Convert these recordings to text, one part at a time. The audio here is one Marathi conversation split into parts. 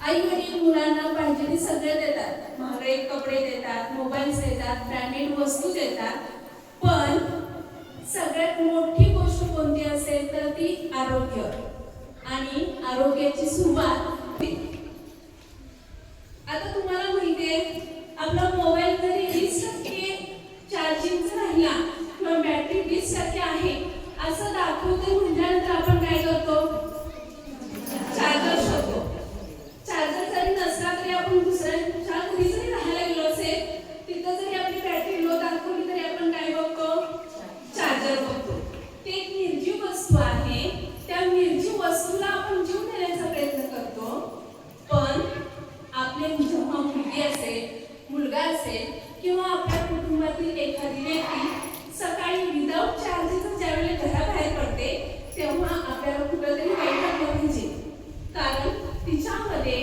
आई वडील मुलांना पाहिजे ते सगळे देतात, महागडे कपडे देतात, मोबाईल्स देतात, ब्रँडेड वस्तू देतात, पण सगळ्यात मोठी गोष्ट कोणती असेल तर ती आरोग्य आणि आरोग्याची सुरुवात. आता तुम्हाला माहिती आहे आपला मोबाईल जरी 20% चार्जिंग राहिला किंवा बॅटरी 20% आहे असं दाखवते म्हटल्यानंतर आपण काय करतो, चार्जर शोधतो. चार्जर जरी नसला तरी आपण दुसऱ्याच्या घरी जरी राहायला गेलो असेल तिथं जरी आपली बॅटरी लो दाखवली तरी आपण काय बघतो, चार्जर बघतो. ते एक निर्जीव वस्तू आहे, त्या निर्जीव वस्तूला आपण जीव देण्याचा प्रयत्न करतो. पण आपले जेव्हा मुलगी असेल, मुलगा असेल किंवा आपल्या कुटुंबातील एखादी व्यक्ती सकाळी विदाउट चार्जेस ज्यावेळेला घराबाहेर पडते तेव्हा आपल्याला कुठंतरी वाईट वाटलं पाहिजे, कारण तिच्यामध्ये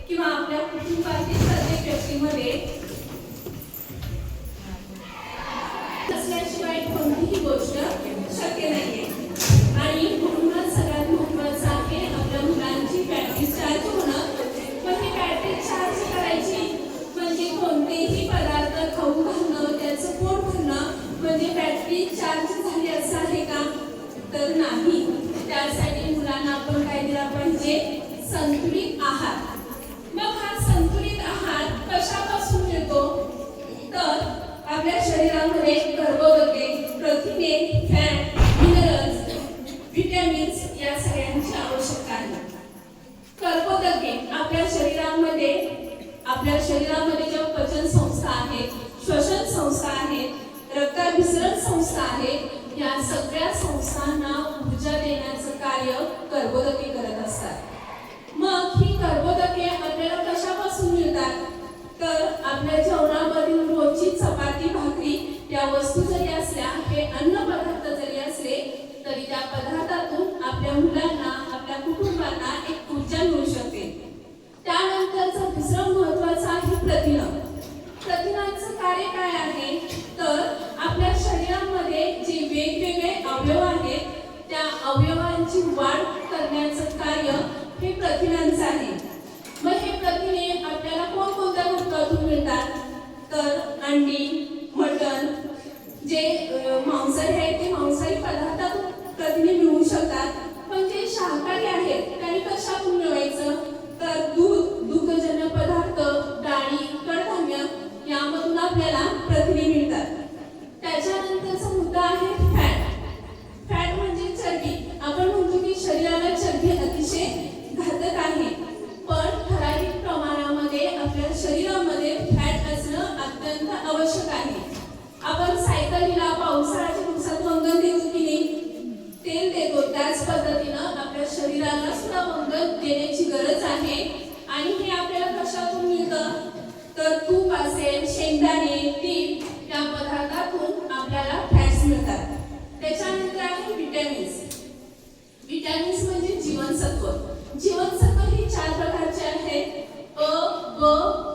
किंवा आपल्या कुटुंबातील प्रत्येक व्यक्तीमध्ये असल्याशिवाय कोणतीही गोष्ट शक्य नाहीये. आणि म्हणूनच सगळ्यात महत्त्वाचं आहे आपल्या मुलांची बॅटरी चार्ज होणं. पण ही बॅटरी चार्ज करायची म्हणजे कोणतेही पदार्थ खाऊ घालणं, त्याचं पोट भरणं म्हणजे बॅटरी चार्ज झाली असं आहे का, तर नाही. त्यासाठी मुलांना आपण काय दिला पाहिजे, संतुलित आहार. मग हा संतुलित आहार कशापासून मिळतो, तर आपल्या शरीरामध्ये कर्बोदके, प्रथिने, फॅट, मिनरल्स, व्हिटॅमिन्स या सगळ्यांची आवश्यकता आहे. कर्बोदके आपल्या शरीरामध्ये ज्या पचन संस्था आहेत, श्वसन संस्था आहेत, रक्ताभिसरण संस्था आहेत, या सगळ्या संस्थांना ऊर्जा देण्याचं कार्य कर्बोदके करत असतात. मग ही कर्बोदके आपल्याला कशापासून मिळतात, तर आपल्या जेवणामधील रोजची चपाती भाकरी या वस्तू जरी असल्या, हे अन्न पदार्थ जरी असले तरी त्या पदार्थातून आपल्या मुलांना, आपल्या कुटुंबांना एक ऊर्जा मिळू शकते. त्यानंतरचं दुसरं महत्त्वाचं आहे प्रथिन. प्रथिनांचं कार्य काय आहे, तर आपल्या शरीरामध्ये जे वेगवेगळे अवयव आहेत त्या अवयवांची वाढ करण्याचं कार्य हे प्रथिनांचं आहे. मग हे प्रथिने आपल्याला कोणकोणत्या घटकातून मिळतात, तर अंडी, मटण, जे मांसाहारी आहेत ते मांसाहारी पदार्थातून प्रथिने मिळू शकतात. पण जे शाकाहारी आहेत त्यांनी कशातून मिळवायचं, तर दूध, दुग्धजन्य पदार्थ, डाळी, कडधान्य यामधून आपल्याला प्रथिने मिळतात. त्याच्यानंतरचा मुद्दा आहे फॅट. फॅट म्हणजे चरबी. आपण म्हणतो की शरीराला चरबी अतिशय घातक आहे, पण ठराविक प्रमाणामध्ये आपल्या शरीरामध्ये फॅट असणं अत्यंत आवश्यक आहे. आपण सायकलीला पावसाळ्याच्या दिवसात वंगण देतो की नाही, तेल देतो, त्याच पद्धतीनं आपल्या शरीराला सुद्धा वंगण देण्याची गरज आहे. आणि हे आपल्याला कशातून मिळतं, तर तूप असेल, शेंगदाणे, तीळ या पदार्थातून आपल्याला फॅट्स मिळतात. त्याच्यानंतर आहे विटॅमिन्स. विटॅमिन्स म्हणजे जीवनसत्व. जीवनसत्व ही 4 प्रकारचे आहेत, अ, ब,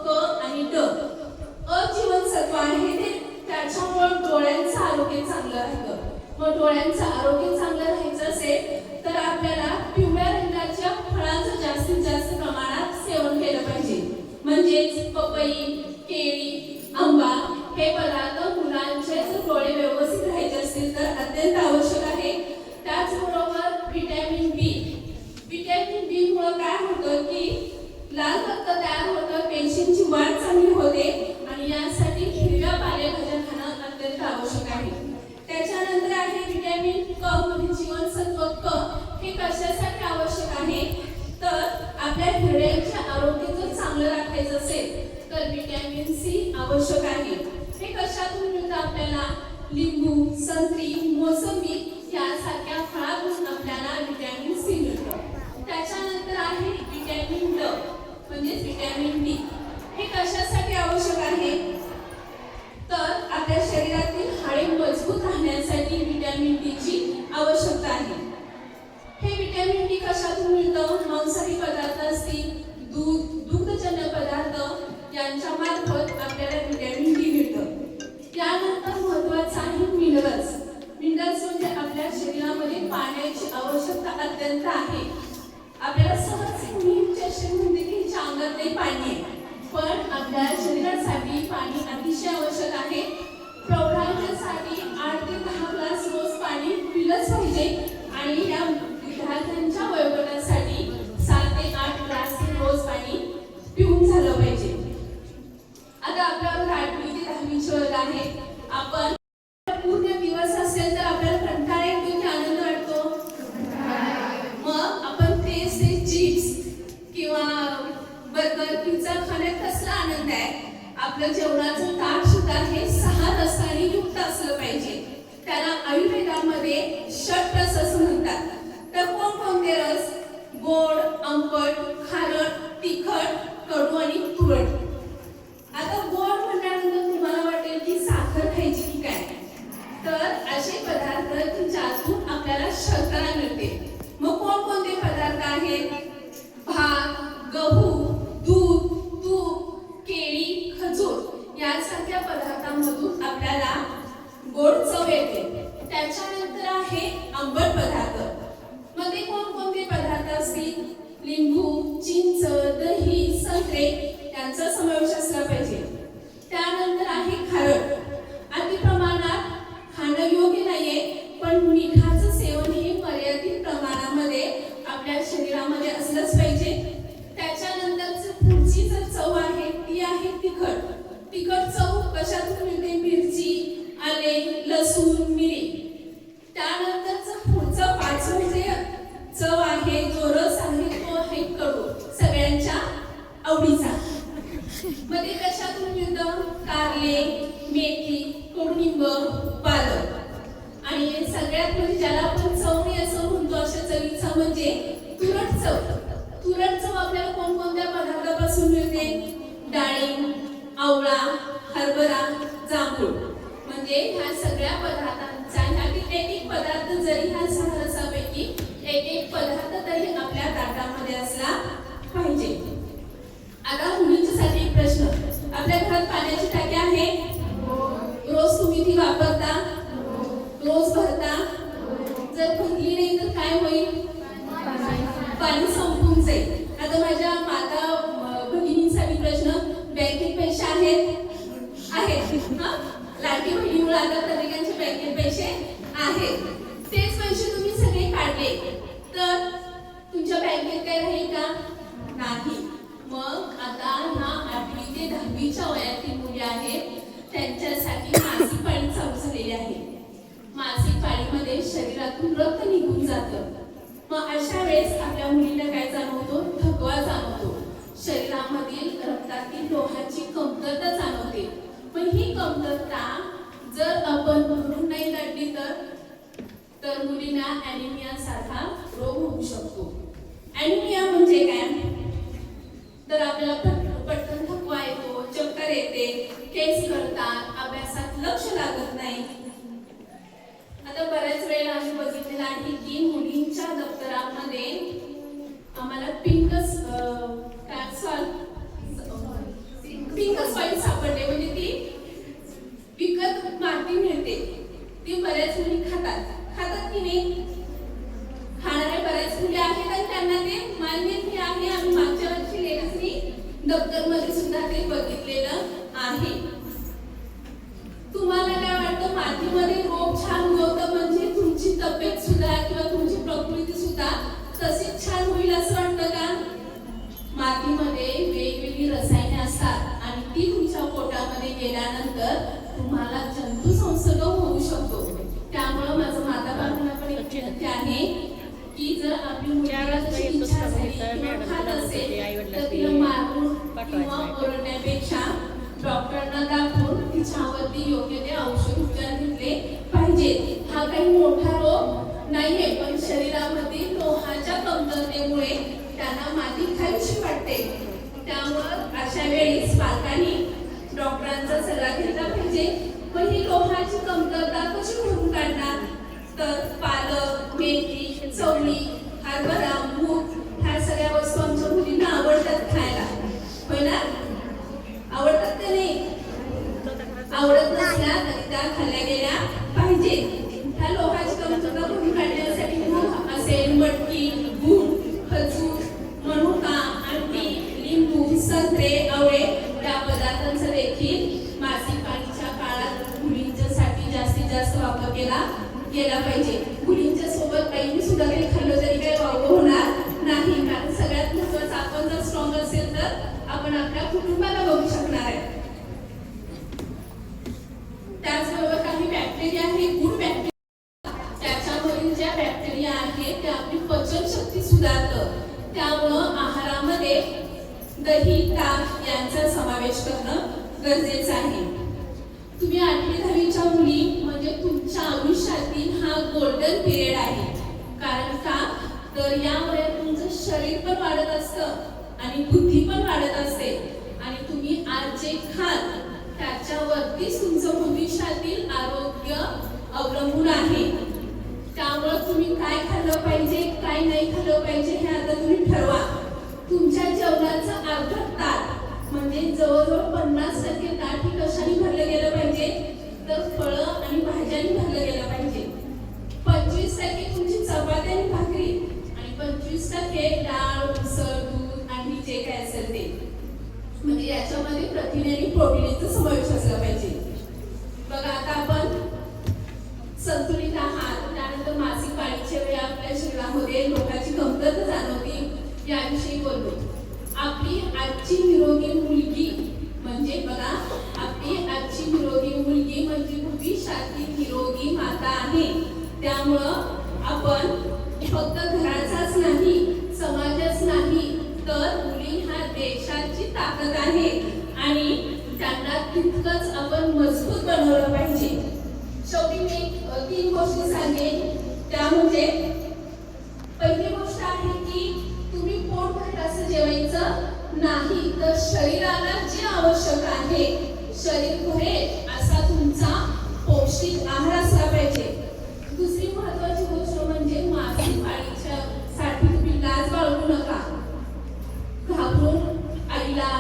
क आणि ड. अ जीवनसत्व आहे ते त्याच्यामुळे डोळ्यांचं आरोग्य चांगलं राहतं. मग डोळ्यांचं आरोग्य चांगलं राहायचं असेल तर आपल्याला पिवळ्या रंगाच्या फळांचं जास्तीत जास्त प्रमाणात सेवन केलं पाहिजे. म्हणजेच पपई, केळी, आंबा हे पदार्थ मुलांचे जर डोळे व्यवस्थित राहायचे असतील तर अत्यंत आवश्यक आहे. त्याचबरोबर व्हिटॅमिन बी. व्हिटॅमिन बी मुळे काय होतं की लाल रक्त तयार होतं, पेशींची वाढ चांगली होते आणि यासाठी हिरव्या पालेभाज्या खाणं अत्यंत आवश्यक आहे. त्याच्यानंतर आहे व्हिटॅमिन क म्हणजे जीवनसत्व क. हे कशासाठी आवश्यक आहे, तर आपल्या हिरड्यांचे आरोग्य जर चांगलं राखायचं असेल तर व्हिटॅमिन सी आवश्यक आहे. हे कशातून मिळतं आपल्याला, लिंबू, संत्री, मोसंबी यासारख्या फळातून आपल्याला व्हिटॅमिन सी मिळतं. त्याच्यानंतर आहे व्हिटॅमिन ड म्हणजे व्हिटॅमिन डी. हे कशासाठी आवश्यक आहे, तर आपल्या शरीरातील हाडे मजबूत राहण्यासाठी व्हिटॅमिन डी ची आवश्यकता आहे. हे व्हिटॅमिन डी कशातून मिळतं, मांसाहारी पदार्थ असतील, दूध, दुग्धजन्य पदार्थ यांच्या मार्फत आपल्याला व्हिटॅमिन डी मिळतं. त्यानंतर महत्त्वाचं आहे मिनरल्स. मिनरल्स म्हणजे आपल्या शरीरामध्ये पाण्याची आवश्यकता अत्यंत आहे. आपल्याला सहज म्हणते की हिच्या अंगात पाणी अतिशय आवश्यक आहे. प्रौढांच्यासाठी 8 ते 10 ग्लास रोज पाणी पिलंच पाहिजे आणि या विद्यार्थ्यांच्या वयोगटासाठी 7 ते 8 ग्लास रोज पाणी पिऊन झालं पाहिजे. आता आपल्यावर 8वी ते 10वीचे वर्ग आहे. आपण पूर्ण दिवस असेल तर आपल्याला कंटाळा येतो की आनंद वाटतो? मग आपण तेच ते चिप्स किंवा बर्गर पिझ्झा खाण्यात कसला आनंद आहे? आपलं जेवणाचं ताट सुद्धा हे 6 रसांनी युक्त असलं पाहिजे. त्याला आयुर्वेदामध्ये षटरस असं म्हणतात. तर कोणकोणते रस? गोड, आंबट, खारट, तिखट, कडू आणि तुरट. आता गोड म्हटल्यानंतर तुम्हाला वाटेल की साखर खायची की काय? तर असे पदार्थ की ज्यातून आपल्याला शर्करा मिळते. मग कोणकोणते पदार्थ आहेत? भात, गहू, दूध, तूप, केळी, खजूर यासारख्या पदार्थांमधून आपल्याला गोड चव येते. त्याच्यानंतर आहे आंबट पदार्थ. मग ते कोणकोणते पदार्थ असतील? लिंबू, चिंच, दही, संत्रे यांचा समावेश असला पाहिजे. त्यानंतर आहे खारट. अति प्रमाणात खाणं योग्य नाहीये, पण मिठाचं सेवन हे मर्यादित प्रमाणामध्ये आपल्या शरीरामध्ये असलंच पाहिजे. त्याच्यानंतर पुढची जर चव आहे ती आहे तिखट. तिखट चव कशातून मिळते? मिरची, आले, लसूण, मिरी. त्यानंतरचं पुढचं 5वं जे चव आहे, जो रस आहे तो आहे कडू, सगळ्यांच्या आवडीचा. मग ते कशातून मिळतं? कारले, मेथी, कडुनिंब, पालक. आणि सगळ्यात म्हणजे ज्याला आपण चवणी असं म्हणतो अशा चवीचा म्हणजे तुरट चव. तुरट चव आपल्याला कोणकोणत्या पदार्थापासून मिळते? डाळिंब, आवळा, हरभरा, जांभूळ. म्हणजे ह्या सगळ्या पदार्थांचा ह्यातील एक पदार्थ जरी ह्या 6 रसापैकी एक पदार्थ तरी आपल्या ताटामध्ये असला पाहिजे. आता मुलींच्यासाठी एक प्रश्न. आपल्या घरात पाण्याची टाकी आहे? रोज तुम्ही ती वापरता? रोज भरता? जर भरली नाही तर काय होईल? पाणी संपून जाईल. आता माझ्या माता भगिनींसाठी प्रश्न. बँकेत पैसे आहेत? लाडकी बहिणीमुळे आता प्रत्येकांचे बँकेत पैसे आहेत. तेच पैसे तुम्ही सगळे काढले तर तुमच्या बँकेत काय राहील का? नाही. मग आता ह्या 8वी ते 10वीच्या वयातील मुली आहेत त्यांच्यासाठी मासिक पाळी चालू झालेली आहे. मासिक पाळीमध्ये शरीरातून रक्त निघून जातं. मग अशा वेळेस आपल्या मुलीला काय जाणवतो? थकवा जाणवतो. शरीरामधील रक्तातील लोहाची कमतरता जाणवते. पण ही कमतरता जर आपण भरून नाही काढली तर मुलींना ॲनिमिया सारखा रोग होऊ शकतो. ॲनिमिया म्हणजे काय? तर आपल्याला पटकन थकवा येतो, चक्कर येते, केस गळतात, अभ्यासात लक्ष लागत नाही. आता बऱ्याच वेळेला आम्ही बघितलेलं आहे की मुलींच्या दप्तरामध्ये आम्हाला पिंक सॉइल सापडले. म्हणजे ती विकत माती मिळते. ती बऱ्याच मुली खातात की नाही? खाणाऱ्या बऱ्याच मुली आहेत आणि त्यांना ते मान्य आहे. आम्ही मागच्या वर्षी लेखनी दप्तरमध्ये सुद्धा ते बघितलेलं आहे. तुम्हाला काय वाटतं? मातीमध्ये रोप छान उगवतं म्हणजे तुमची तब्येत सुद्धा किंवा तुमची प्रकृती सुद्धा तशीच छान होईल असं वाटतं का? मातीमध्ये वेगवेगळी रसायने असतात आणि ती तुमच्या पोटामध्ये गेल्यानंतर तुम्हाला जंतू संसर्ग होऊ शकतो. त्यामुळे माझं माता-पित्यांना पण एक विनंती आहे की जर आपली मुलीला तशी इच्छा झाली किंवा खात असेल तर तिला मारून किंवा ओरडण्यापेक्षा डॉक्टरांना दाखवून तिच्यावरती योग्य ते औषध उपचार घेतले पाहिजेत. हा काही मोठा रोग नाहीये, पण शरीरामध्ये लोहाच्या कमतरतेमुळे त्यांना माती खावीशी वाटते. त्यामुळे अशा वेळी पालकांनी डॉक्टरांचा सल्ला घेतला पाहिजे. पण ही लोहाची कमतरता कशी भरून काढणार? तर पालक, मेथी, चवळी, हरभरा, मूग ह्या सगळ्या वस्तू आमच्या मुलींना आवडतात खायला. होय ना? आवडतात का नाही? आवडत नसल्या तरी त्या खाल्ल्या गेल्या पाहिजेत. ह्या लोहाची कमतरता भरून काढण्यासाठी मूग असेल, मटकी, गूळ, खजूर, मनुका गेला पाहिजे. मुलींच्या सोबत बाईंनी सुद्धा काही खाल्लं तरी काही वावगं होणार नाही, कारण सगळ्यात महत्त्वाचं आपण जर स्ट्रॉंग असेल तर आपण आपल्या कुटुंबाला बघू शकणार आहे. त्याचबरोबर काही बॅक्टेरिया आहे, गुड बॅक्टेरिया, त्याच्यामधील ज्या बॅक्टेरिया आहेत ते आपली पचनशक्ती सुधारतं. त्यामुळं आहारामध्ये दही, ताक यांचा समावेश करणं गरजेचं आहे. तुम्ही 8वी 10वीच्या मुली म्हणजे तुमच्या आयुष्यातील हा गोल्डन पिरियड आहे. कारण का तर यामुळे तुमचं शरीर पण वाढत असतं आणि बुद्धी पण वाढत असते आणि तुम्ही आज जे खाल त्याच्यावरतीच तुमचं भविष्यातील आरोग्य अवलंबून आहे. त्यामुळे तुम्ही काय खाल्लं पाहिजे, काय नाही खाल्लं पाहिजे हे आता तुम्ही ठरवा. तुमच्या जेवणाचं अर्ध ताट म्हणजे जवळजवळ 50% ताट हे कशाने भरलं गेलं पाहिजे, तर फळं आणि भाज्यांनी भरलं गेलं पाहिजे. 25% तुमची चपाती आणि भाकरी आणि 25% डाळ, उसळ, दूध आणि जे काय असेल ते, म्हणजे याच्यामध्ये प्रथिने आणि प्रोटीनचा समावेश असला पाहिजे. बघा आता आपण संतुलित आहार, त्यानंतर मासिक पाळीच्या वेळी आपल्या शरीरामध्ये लोकांची कमतरता जाणवते याविषयी बोललो. आपली आजची निरोगी मुलगी म्हणजे बघा, आपली आजची निरोगी मुलगी म्हणजे भविष्यातील निरोगी माता आहे. त्यामुळं आपण फक्त घराचाच नाही, समाजाच नाही, तर मुली हा देशाची ताकद आहे आणि त्यांना तितकंच आपण मजबूत बनवलं पाहिजे. शेवटी मी 3 गोष्टी सांगेन. त्या म्हणजे पहिली गोष्ट आहे की तुम्ही पोट भरेल असं जेवायचं नाही, तर शरीराला जे आवश्यक आहे, शरीर भरेल असा तुमचा पौष्टिक आहार असला पाहिजे. दुसरी महत्त्वाची गोष्ट म्हणजे मासिक पाळीच्या साठी तुम्ही लाज बाळगू नका. घाबरून आईला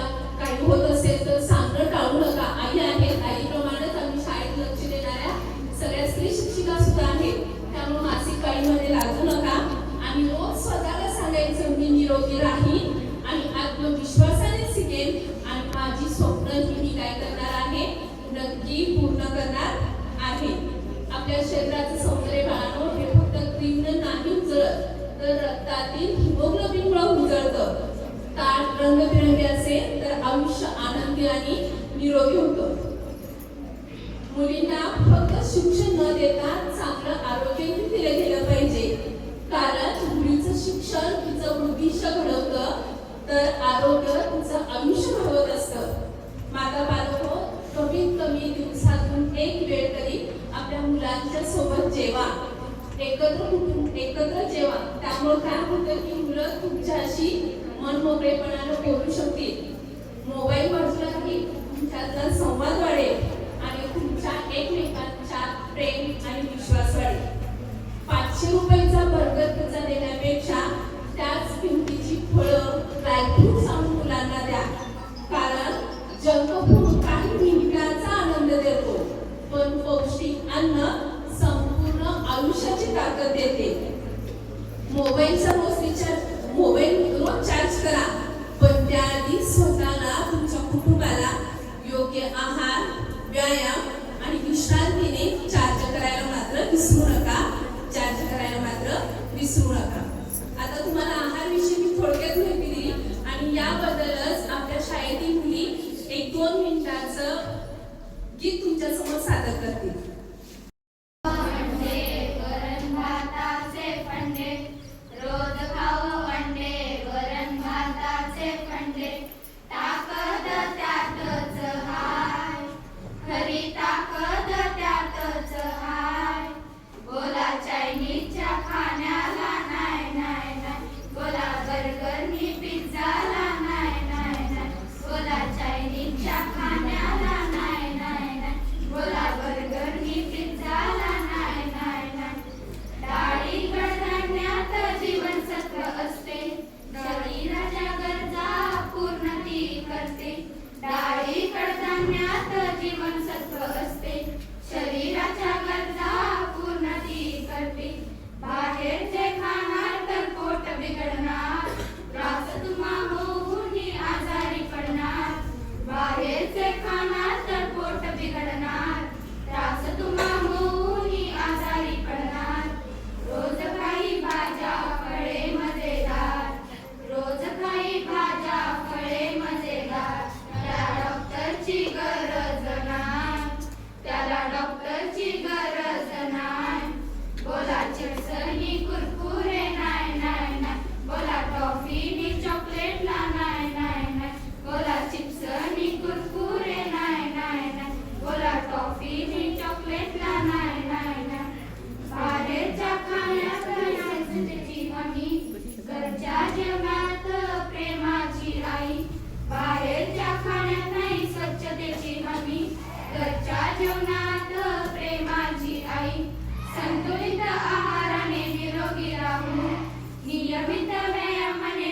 काही होत असेल तर सांगणं टाळू नका. आई आहेत, आईप्रमाणेच आम्ही शाळेत लक्ष देणाऱ्या सगळ्या स्त्री शिक्षिका सुद्धा आहेत. त्यामुळे मासिक पाळीमध्ये लागू नका आणि रोज स्वतःला सांगायचं मी निरोगी राहीन आणि आत्मविश्वासाने शिकेन आणि माझी स्वप्न ही मी काय करणार आहे, नक्की पूर्ण करणार आहे. आपल्या शरीराचं सौंदर्य बाळानो हे फक्त क्रीमनं नाही उजळत, तर रक्तातील हिमोग्लोबिनमुळे उजळतं. ताट रंगबिरंगी असेल तर आयुष्य आनंदी आणि निरोगी होतं. मुलींना फक्त शिक्षण न देता चांगलं आरोग्यही दिलं गेलं पाहिजे, कारण मुलीचं शिक्षण तिचं भविष्य घडवतं, तर आरोग्य तिचं आयुष्य घडवत असतं. माता बालको, कमीत कमी दिवसातून 1 वेळ तरी आपल्या मुलांच्या सोबत जेवा, एकत्र जेवा. त्यामुळे काय होतं की मुलं तुमच्याशी मनमोकळेपणाने बोलू शकतील. मोबाईल बाजूला राहील, तुमच्यातला संवाद वाढेल आणि तुमच्या एकमेकांच्या प्रेम आणि विश्वास वाढेल. 500 रुपयाचा बर्गर पिझ्झा देण्यापेक्षा त्याच किमतीची फळं, ड्रायफ्रुट्स आणून मुलांना द्या, कारण जंक फूड काही मिनिटाचा आनंद देतो, पण पौष्टिक अन्न संपूर्ण आयुष्याची ताकद देते. मोबाईल रोज चार्ज करा, पण त्याआधी स्वतःला, तुमच्या कुटुंबाला योग्य आहार, व्यायाम आणि विश्रांतीने चार्ज करायला मात्र विसरू नका. आता तुम्हाला आहार विषयी मी थोडक्यात माहिती दिली आणि याबद्दलच आपल्या शाळेतील मुली 1-2 मिनिटाचं गीत तुमच्या समोर सादर करतील. बोला बर्गर संतुलित आहाराने निरोगी राहू नियमित व्यायामाने